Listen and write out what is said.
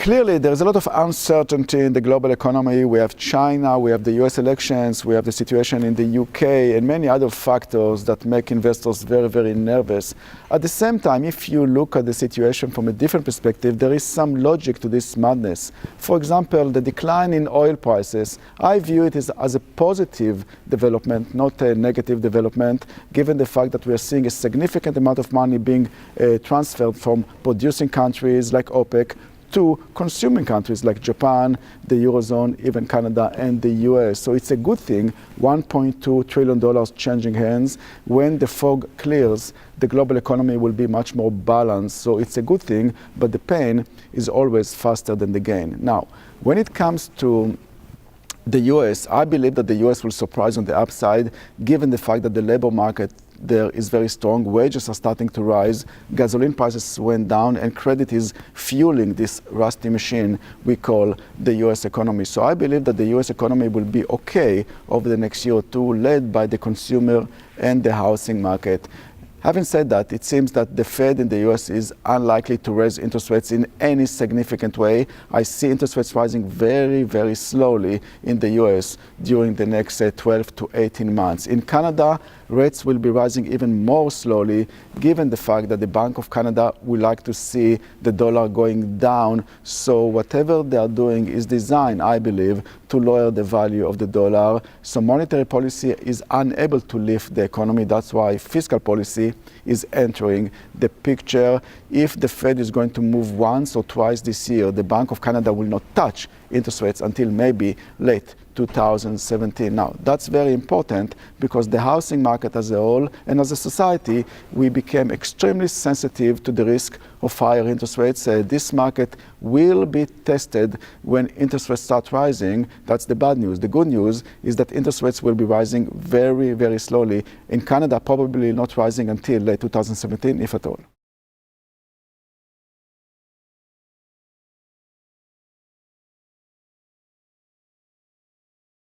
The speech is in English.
Clearly, there is a lot of uncertainty in the global economy. We have China, we have the US elections, we have the situation in the UK, and many other factors that make investors very, very nervous. At the same time, if you look at the situation from a different perspective, there is some logic to this madness. For example, the decline in oil prices, I view it as a positive development, not a negative development, given the fact that we are seeing a significant amount of money being transferred from producing countries like OPEC to consuming countries like Japan, the Eurozone, even Canada and the US. So it's a good thing, $1.2 trillion changing hands. When the fog clears, the global economy will be much more balanced. So it's a good thing, but the pain is always faster than the gain. Now, when it comes to the US, I believe that the US will surprise on the upside, given the fact that the labor market there is very strong. Wages are starting to rise. Gasoline prices went down, and credit is fueling this rusty machine we call the US economy. So I believe that the US economy will be okay over the next year or two, led by the consumer and the housing market. Having said that, it seems that the Fed in the US is unlikely to raise interest rates in any significant way. I see interest rates rising very, very slowly in the US during the next 12 to 18 months. In Canada, rates will be rising even more slowly, given the fact that the Bank of Canada would like to see the dollar going down. So whatever they are doing is designed, I believe, to lower the value of the dollar. So monetary policy is unable to lift the economy. That's why fiscal policy is entering the picture. If the Fed is going to move once or twice this year, the Bank of Canada will not touch interest rates until maybe late 2017. Now, that's very important because the housing market as a whole and as a society, we became extremely sensitive to the risk of higher interest rates. This market will be tested when interest rates start rising. That's the bad news. The good news is that interest rates will be rising very, very slowly. In Canada, probably not rising until late 2017, if at all.